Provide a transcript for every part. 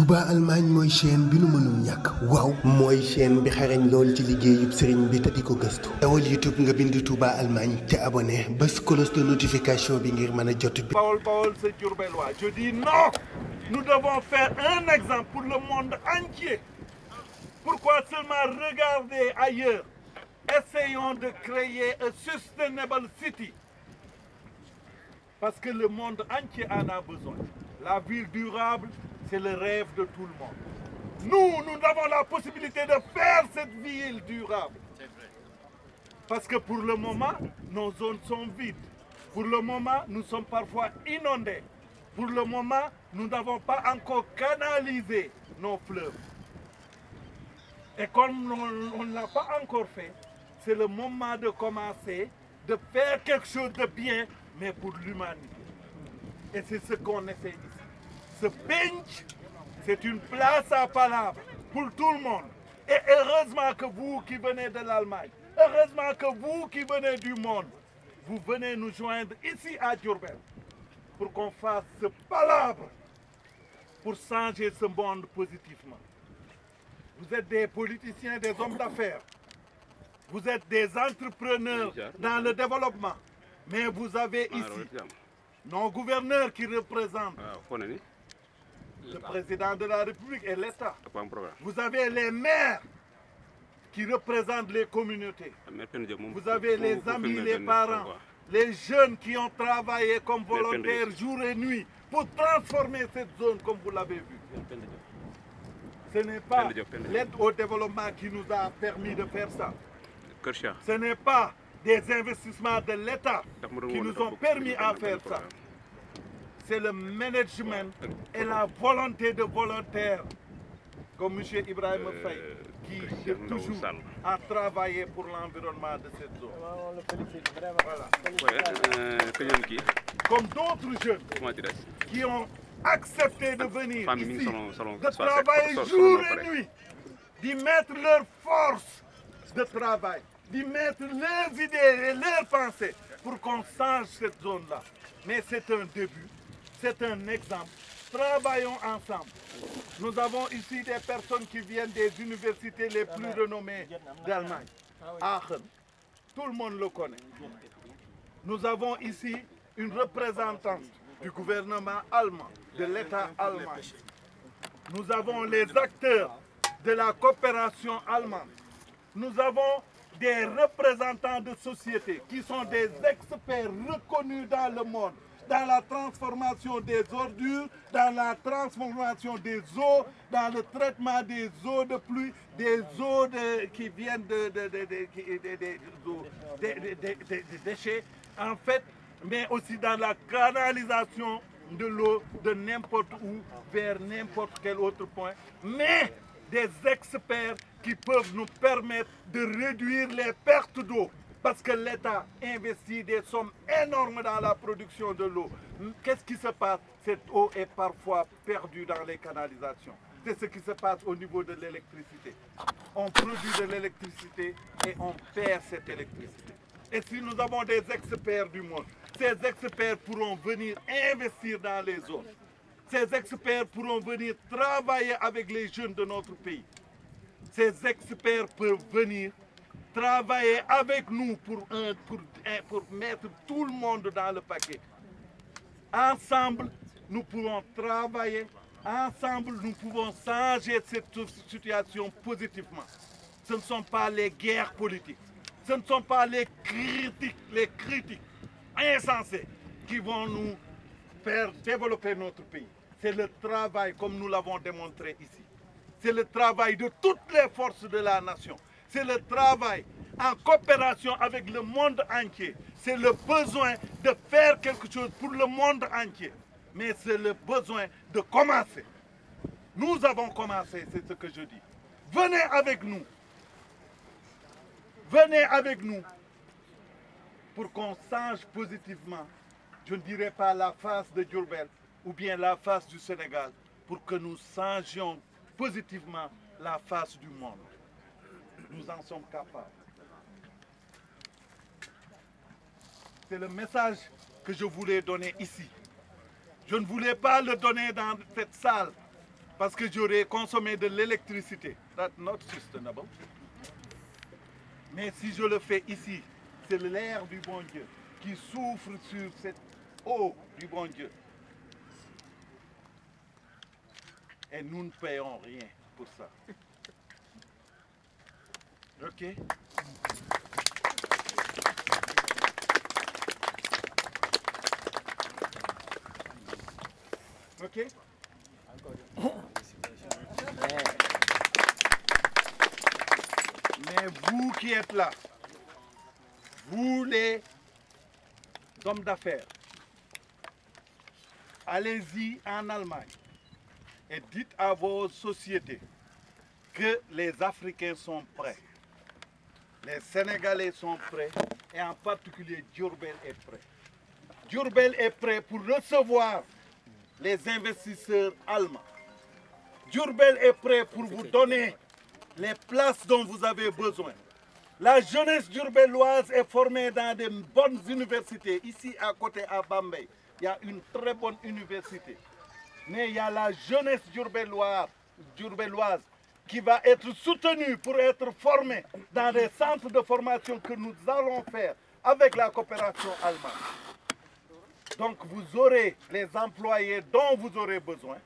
Touba Allemagne mooy chaîne bi nu mënul ñàkk waaw mooy chaîne bi xarañ lool ci liggéeyub sëriñ bi te di ko gëstu dawal YouTube nga bind Touba Allemagne te abonné bés cloche de notification bi ngir mën a jot bi Bawol c'est Diourbellois. Je dis non, nous devons faire un exemple pour le monde entier. Pourquoi seulement regarder ailleurs? Essayons de créer a sustainable city. Parce que le monde entier en a besoin. La ville durable, c'est le rêve de tout le monde. Nous avons la possibilité de faire cette ville durable. Parce que pour le moment, nos zones sont vides. Pour le moment, nous sommes parfois inondés. Pour le moment, nous n'avons pas encore canalisé nos fleuves. Et comme on ne l'a pas encore fait, c'est le moment de commencer, de faire quelque chose de bien, mais pour l'humanité. Et c'est ce qu'on essaie ici. Ce bench, c'est une place à palabre pour tout le monde. Et heureusement que vous qui venez de l'Allemagne, heureusement que vous qui venez du monde, vous venez nous joindre ici à Diourbel pour qu'on fasse ce palabre pour changer ce monde positivement. Vous êtes des politiciens, des hommes d'affaires. Vous êtes des entrepreneurs dans le développement. Mais vous avez ici nos gouverneurs qui représentent le président de la République et l'État. Vous avez les maires qui représentent les communautés. Vous avez les amis, les parents, les jeunes qui ont travaillé comme volontaires jour et nuit pour transformer cette zone comme vous l'avez vu. Ce n'est pas l'aide au développement qui nous a permis de faire ça. Ce n'est pas des investissements de l'État qui nous ont permis à faire ça. C'est le management et la volonté de volontaires comme M. Ibrahim Faye qui toujours a travaillé pour l'environnement de cette zone. On le félicite vraiment. Voilà. Comme d'autres jeunes qui ont accepté de venir ici, de travailler jour et nuit, d'y mettre leur force de travail, d'y mettre leurs idées et leurs pensées pour qu'on change cette zone-là. Mais c'est un début, c'est un exemple. Travaillons ensemble. Nous avons ici des personnes qui viennent des universités les plus renommées d'Allemagne. Aachen, tout le monde le connaît. Nous avons ici une représentante du gouvernement allemand, de l'État allemand. Nous avons les acteurs de la coopération allemande. Nous avons des représentants de sociétés qui sont des experts reconnus dans le monde, dans la transformation des ordures, dans la transformation des eaux, dans le traitement des eaux de pluie, des eaux qui viennent des déchets, en fait, mais aussi dans la canalisation de l'eau de n'importe où vers n'importe quel autre point, mais des experts qui peuvent nous permettre de réduire les pertes d'eau. Parce que l'État investit des sommes énormes dans la production de l'eau. Qu'est-ce qui se passe? Cette eau est parfois perdue dans les canalisations. C'est ce qui se passe au niveau de l'électricité. On produit de l'électricité et on perd cette électricité. Et si nous avons des experts du monde, ces experts pourront venir investir dans les zones. Ces experts pourront venir travailler avec les jeunes de notre pays. Ces experts peuvent venir travailler avec nous pour mettre tout le monde dans le paquet. Ensemble, nous pouvons travailler. Ensemble, nous pouvons changer cette situation positivement. Ce ne sont pas les guerres politiques. Ce ne sont pas les critiques insensées qui vont nous faire développer notre pays. C'est le travail comme nous l'avons démontré ici. C'est le travail de toutes les forces de la nation. C'est le travail en coopération avec le monde entier. C'est le besoin de faire quelque chose pour le monde entier. Mais c'est le besoin de commencer. Nous avons commencé, c'est ce que je dis. Venez avec nous. Venez avec nous pour qu'on change positivement, je ne dirais pas la face de Diourbel ou bien la face du Sénégal, pour que nous changions positivement la face du monde. Nous en sommes capables. C'est le message que je voulais donner ici. Je ne voulais pas le donner dans cette salle. parce que j'aurais consommé de l'électricité. That's not sustainable. Mais si je le fais ici, c'est l'air du bon Dieu qui souffre sur cette eau du bon Dieu. Et nous ne payons rien pour ça. Ok? Ok? Mais vous qui êtes là, vous les hommes d'affaires, allez-y en Allemagne et dites à vos sociétés que les Africains sont prêts. Les Sénégalais sont prêts et en particulier Diourbel est prêt. Diourbel est prêt pour recevoir les investisseurs allemands. Diourbel est prêt pour vous donner les places dont vous avez besoin. La jeunesse diourbelloise est formée dans de bonnes universités. Ici à côté à Bambey, il y a une très bonne université. Mais il y a la jeunesse diourbelloise qui va être soutenue pour être formée dans des centres de formation que nous allons faire avec la coopération allemande. Donc vous aurez les employés dont vous aurez besoin.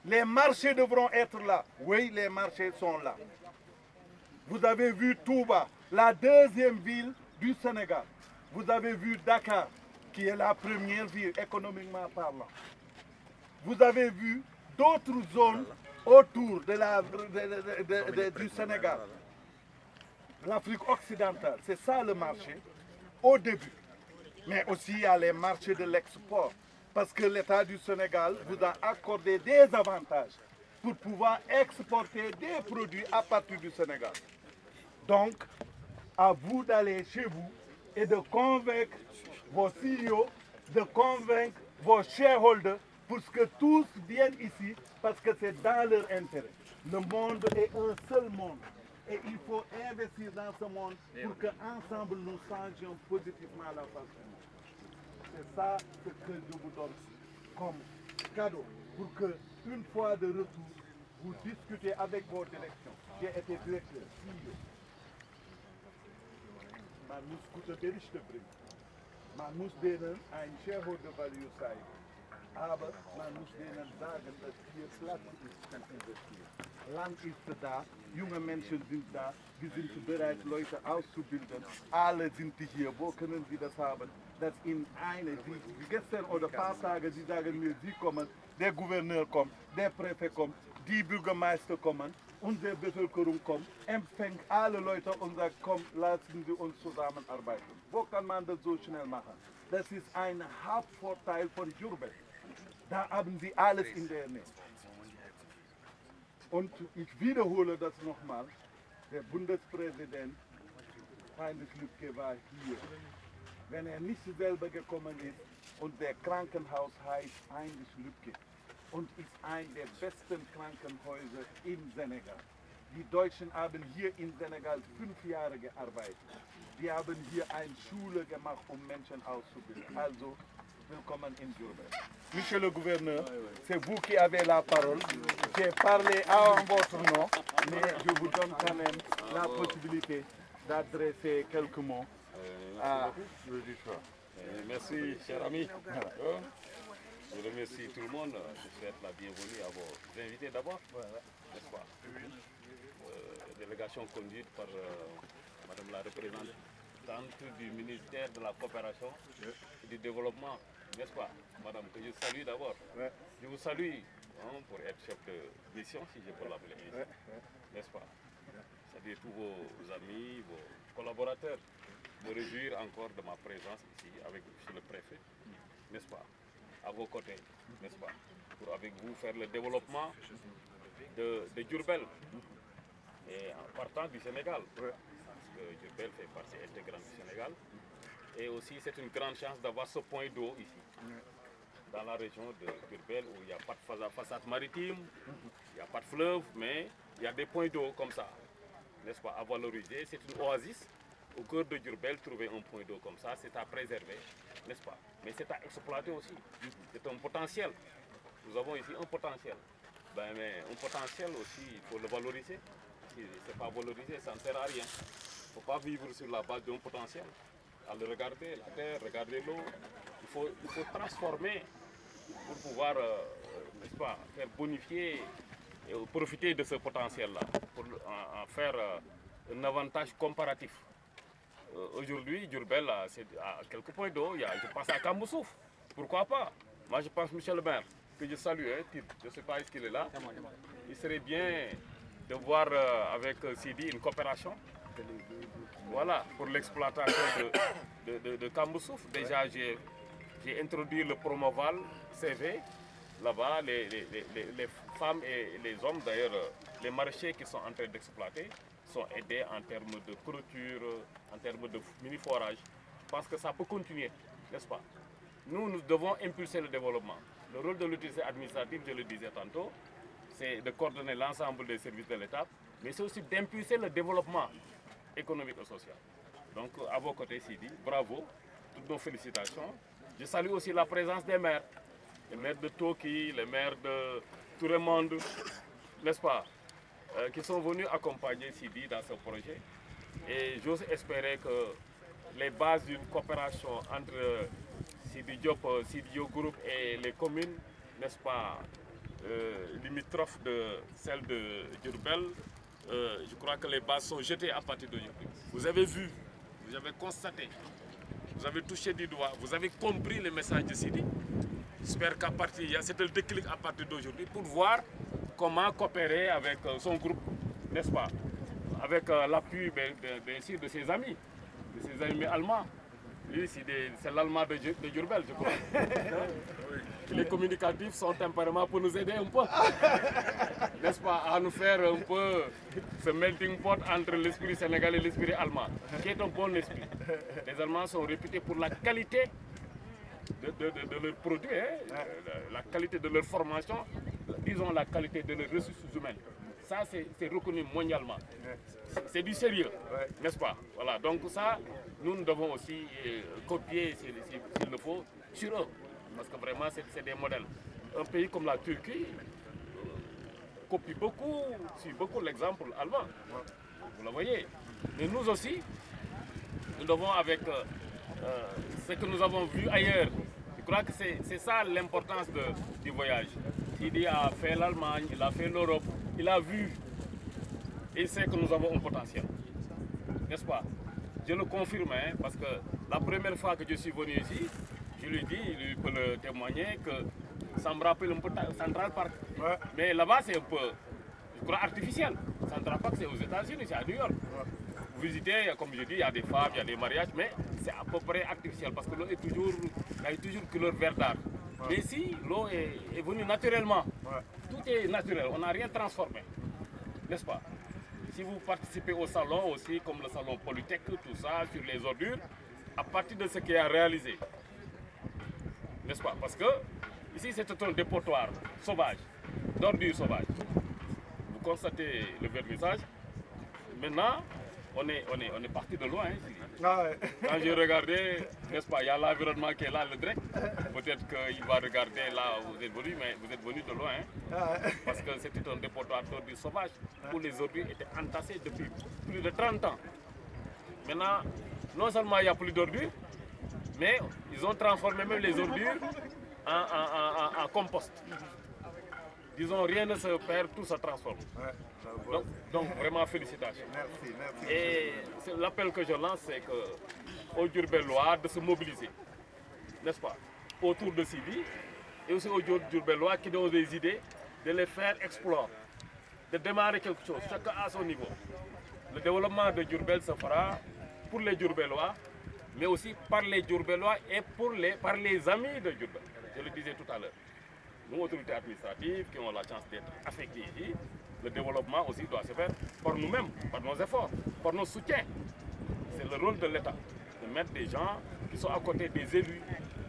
Les marchés devront être là. Oui, les marchés sont là. Vous avez vu Touba, la deuxième ville du Sénégal. Vous avez vu Dakar, qui est la première ville économiquement parlant. Vous avez vu d'autres zones autour du Sénégal. L'Afrique occidentale, c'est ça le marché au début. Mais aussi il y a les marchés de l'export. Parce que l'État du Sénégal vous a accordé des avantages pour pouvoir exporter des produits à partir du Sénégal. Donc, à vous d'aller chez vous et de convaincre vos CEO, de convaincre vos shareholders pour que tous viennent ici parce que c'est dans leur intérêt. Le monde est un seul monde et il faut investir dans ce monde pour qu'ensemble nous changions positivement la face du monde. C'est ça ce que je vous donne comme cadeau pour que, une fois de retour, vous discutez avec vos directions. J'ai été directeur, CEO. Maar moest goed bericht te brengen. Maar moest denen een shareholder value zijn. Aber man muss denen sagen, dass hier Platz ist zum Investieren. Land ist da, junge Menschen sind da, die sind bereit, Leute auszubilden. Alle sind hier, wo können sie das haben? Das in eine, die gestern oder ein paar Tage, die sagen mir, sie kommen, der Gouverneur kommt, der Präfekt kommt, die Bürgermeister kommen, unsere Bevölkerung kommt, empfängt alle Leute und sagt, komm, lassen Sie uns zusammenarbeiten. Wo kann man das so schnell machen? Das ist ein Hauptvorteil von Diourbel. Da haben Sie alles in der Nähe. Und ich wiederhole das nochmal, der Bundespräsident Heinrich Lübke war hier. Wenn nicht selber gekommen ist und der Krankenhaus heißt Heinrich Lübke und ist ein der besten Krankenhäuser in Senegal. Die Deutschen haben hier in Senegal 5 Jahre gearbeitet. Die haben hier eine Schule gemacht, um Menschen auszubilden. Also, willkommen in Diourbel. Monsieur le gouverneur, c'est vous qui avez la parole. J'ai parlé en votre nom, mais je vous donne quand même la possibilité d'adresser quelques mots à l'auditoire. Merci, cher ami. Je remercie tout le monde. Je souhaite la bienvenue à vos invités d'abord, n'est-ce pas? Délégation conduite par Madame la représentante du ministère de la Coopération et du Développement, n'est-ce pas, Madame, que je salue d'abord. Je vous salue pour être chef de mission, si je peux l'appeler ainsi, n'est-ce pas? C'est-à-dire tous vos amis, vos collaborateurs, me réjouir encore de ma présence ici avec monsieur le préfet, n'est-ce pas, à vos côtés, n'est-ce pas, pour avec vous faire le développement de Diourbel. Et en partant du Sénégal, parce que Diourbel fait partie intégrante du Sénégal. Et aussi, c'est une grande chance d'avoir ce point d'eau ici, dans la région de Diourbel, où il n'y a pas de façade maritime, il n'y a pas de fleuve, mais il y a des points d'eau comme ça, n'est-ce pas, à valoriser. C'est une oasis. Au cœur de Diourbel, trouver un point d'eau comme ça, c'est à préserver, n'est-ce pas? Mais c'est à exploiter aussi. C'est un potentiel. Nous avons ici un potentiel. Ben, mais un potentiel aussi, il faut le valoriser. Si ce n'est pas valorisé, ça ne sert à rien. Il ne faut pas vivre sur la base d'un potentiel. À le regarder, la terre, regarder l'eau. Il faut transformer pour pouvoir, n'est-ce pas, faire bonifier et profiter de ce potentiel-là, pour en faire un avantage comparatif. Aujourd'hui, Diourbel, c'est à quelques points d'eau, je pense à Kambousouf. Pourquoi pas? Moi, je pense Michel le maire, que je salue, hein, je ne sais pas est-ce qu'il est là. Il serait bien de voir avec Sidi une coopération. Voilà, pour l'exploitation de Kambousouf. Déjà, j'ai introduit le Promoval CV. Là-bas, les femmes et les hommes, d'ailleurs, les maraîchers qui sont en train d'exploiter, sont aidés en termes de clôture, en termes de mini-forage. Je pense que ça peut continuer, n'est-ce pas? Nous devons impulser le développement. Le rôle de l'autorité administrative, je le disais tantôt, c'est de coordonner l'ensemble des services de l'État, mais c'est aussi d'impulser le développement économique et social. Donc, à vos côtés, Sidi, bravo, toutes nos félicitations. Je salue aussi la présence des maires, les maires de Toki, les maires de tout le monde, n'est-ce pas, qui sont venus accompagner Sidi dans ce projet. Et j'ose espérer que les bases d'une coopération entre Sidi Diop, Sidi Diop Group et les communes, n'est-ce pas, limitrophes de celles de Diourbel, je crois que les bases sont jetées à partir d'aujourd'hui. Vous avez vu, vous avez constaté, vous avez touché du doigt, vous avez compris le message de Sidi. J'espère qu'à partir, c'est le déclic à partir d'aujourd'hui pour voir comment coopérer avec son groupe, n'est-ce pas? Avec l'appui bien sûr de ses amis allemands. Lui, c'est l'allemand de Diourbel, je crois. Les communicatifs sont tempéralement pour nous aider un peu, n'est-ce pas, à nous faire un peu ce melting pot entre l'esprit sénégalais et l'esprit allemand, qui est un bon esprit. Les Allemands sont réputés pour la qualité de leurs produits, hein, la qualité de leur formation, disons la qualité de leurs ressources humaines. Ça, c'est reconnu mondialement. C'est du sérieux, n'est-ce pas? Voilà, donc ça, nous devons aussi copier, s'il le faut, sur eux. Parce que vraiment, c'est des modèles. Un pays comme la Turquie copie beaucoup, suit beaucoup l'exemple allemand. Vous le voyez. Mais nous aussi, nous devons avec ce que nous avons vu ailleurs. Je crois que c'est ça l'importance du voyage. Sidi a fait l'Allemagne, il a fait l'Europe, il a vu et il sait que nous avons un potentiel. N'est-ce pas? Je le confirme, hein, parce que la première fois que je suis venu ici, je lui dis, il peut le témoigner, que ça me rappelle un peu Central Park. Ouais. Mais là-bas, c'est un peu, je crois, artificiel. Central Park, c'est aux États-Unis, c'est à New York. Ouais. Vous visitez, comme je dis, il y a des femmes, il y a des mariages, mais c'est à peu près artificiel parce que l'eau est toujours, il y a toujours couleur verdâtre. Ouais. Mais ici, l'eau est venue naturellement. Ouais. Tout est naturel, on n'a rien transformé. N'est-ce pas? Si vous participez au salon aussi, comme le salon Polytech, tout ça, sur les ordures, à partir de ce qui est réalisé. N'est-ce pas? Parce que ici, c'est un dépotoir sauvage, d'ordures sauvages. Vous constatez le vernissage. Maintenant, on est parti de loin. Ici. Ah ouais. Quand j'ai regardé, n'est-ce pas, il y a l'environnement qui est là, le direct. Peut-être qu'il va regarder là où vous êtes venu, mais vous êtes venu de loin. Ah ouais. Parce que c'était un dépotoir d'ordures sauvages où les ordures étaient entassées depuis plus de 30 ans. Maintenant, non seulement il n'y a plus d'ordures, mais ils ont transformé même les ordures en compost. Disons, rien ne se perd, tout se transforme. Ouais, donc vraiment félicitations. Merci, merci. Et l'appel que je lance, c'est aux Diourbellois de se mobiliser, n'est-ce pas, autour de Sidi, et aussi aux Diourbellois qui ont des idées, de les faire explorer, de démarrer quelque chose, chacun à son niveau. Le développement de Diourbel se fera pour les Diourbellois, mais aussi par les Diourbellois et par les amis de Diourbel. Je le disais tout à l'heure. Nous, autorités administratives qui ont la chance d'être affectées ici, le développement aussi doit se faire par nous-mêmes, par nos efforts, par nos soutiens. C'est le rôle de l'État de mettre des gens qui sont à côté des élus,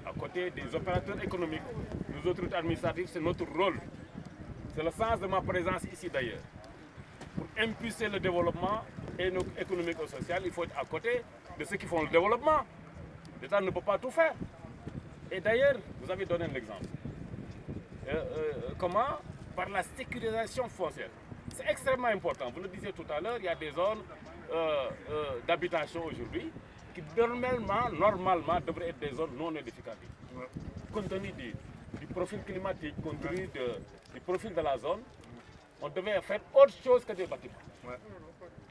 à côté des opérateurs économiques. Nous, autorités administratives, c'est notre rôle. C'est le sens de ma présence ici d'ailleurs. Pour impulser le développement économique et social, il faut être à côté de ceux qui font le développement. L'État ne peut pas tout faire. Et d'ailleurs, vous avez donné un exemple. Comment par la sécurisation foncière. C'est extrêmement important. Vous le disiez tout à l'heure, il y a des zones d'habitation aujourd'hui qui normalement devraient être des zones non édificatives. Compte tenu du profil climatique, compte tenu du profil de la zone, on devait faire autre chose que des bâtiments.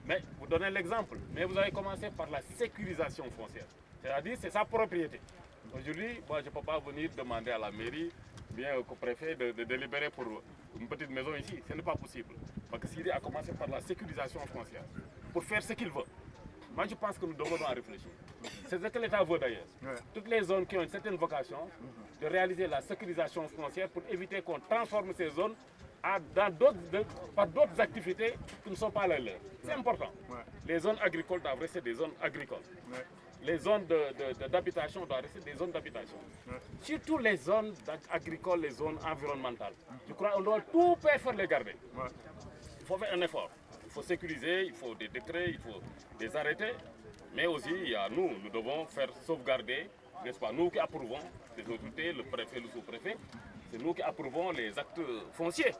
Mais vous donnez l'exemple, mais vous avez commencé par la sécurisation foncière. C'est-à-dire c'est sa propriété. Aujourd'hui, moi je ne peux pas venir demander à la mairie, bien au préfet de délibérer pour une petite maison ici. Ce n'est pas possible. Parce que Sidi a commencé par la sécurisation foncière pour faire ce qu'il veut. Moi je pense que nous devons en réfléchir. C'est ce que l'État veut d'ailleurs. Toutes les zones qui ont une certaine vocation de réaliser la sécurisation foncière pour éviter qu'on transforme ces zones par d'autres activités qui ne sont pas les leurs. C'est important. Les zones agricoles doivent rester des zones agricoles. Les zones d'habitation doivent rester des zones d'habitation. Surtout les zones agricoles, les zones environnementales. Je crois qu'on doit tout faire les garder. Il faut faire un effort. Il faut sécuriser, il faut des décrets, il faut des arrêtés. Mais aussi, il y a nous devons faire sauvegarder, n'est-ce pas, nous qui approuvons, les autorités, le préfet, le sous-préfet, c'est nous qui approuvons les actes fonciers.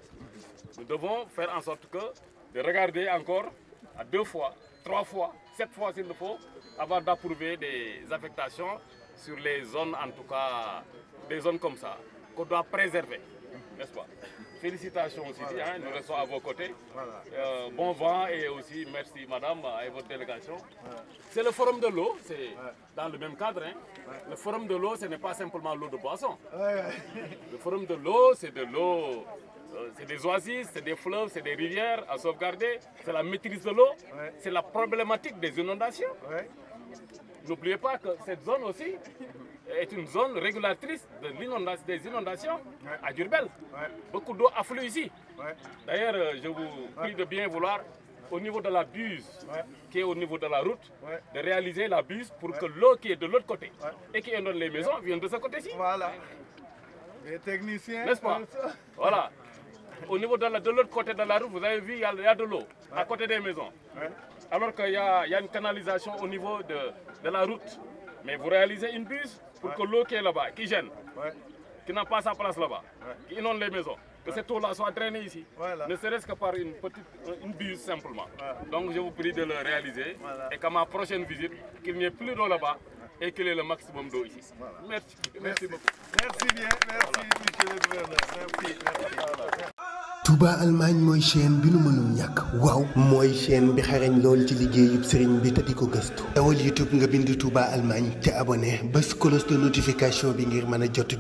Nous devons faire en sorte de regarder encore à 2 fois, 3 fois, 7 fois s'il le faut, avant d'approuver des affectations sur les zones, en tout cas, des zones comme ça, qu'on doit préserver, n'est-ce pas? Félicitations aussi, hein, nous restons à vos côtés. Bon vent et aussi merci madame et votre délégation. C'est le forum de l'eau, c'est dans le même cadre. Hein. Le forum de l'eau, ce n'est pas simplement l'eau de boisson. Le forum de l'eau, c'est de l'eau, c'est des oasis, c'est des fleuves, c'est des rivières à sauvegarder, c'est la maîtrise de l'eau, c'est la problématique des inondations. N'oubliez pas que cette zone aussi est une zone régulatrice des inondations à Diourbel. Beaucoup d'eau afflue ici. D'ailleurs, je vous prie de bien vouloir, au niveau de la buse, qui est au niveau de la route, de réaliser la buse pour que l'eau qui est de l'autre côté et qui inonde les maisons vienne de ce côté-ci. Voilà. Les techniciens. N'est-ce pas? Voilà. Au niveau de l'autre côté de la route, vous avez vu, il y a de l'eau à côté des maisons. Alors qu'il y a une canalisation au niveau de la route. Mais vous réalisez une buse pour que l'eau qui est là-bas, qui gêne, qui n'a pas sa place là-bas, qui inonde les maisons, que cette eau-là soit drainée ici, ne serait-ce que par une buse simplement. Donc je vous prie de le réaliser et qu'à ma prochaine visite, qu'il n'y ait plus d'eau là-bas et qu'il y ait le maximum d'eau ici. Merci. Merci beaucoup. Merci bien, merci monsieur le gouverneur. Merci. Touba Allemagne mooy chaîne bi nu mënul ñàkk waaw mooy chaîne bi xarañ lool ci liggéeyub sëriñ bi te di ko gëstu dawal YouTube nga bind Touba Allemagne te abonné bés cloche de notification bi ngir mën a jot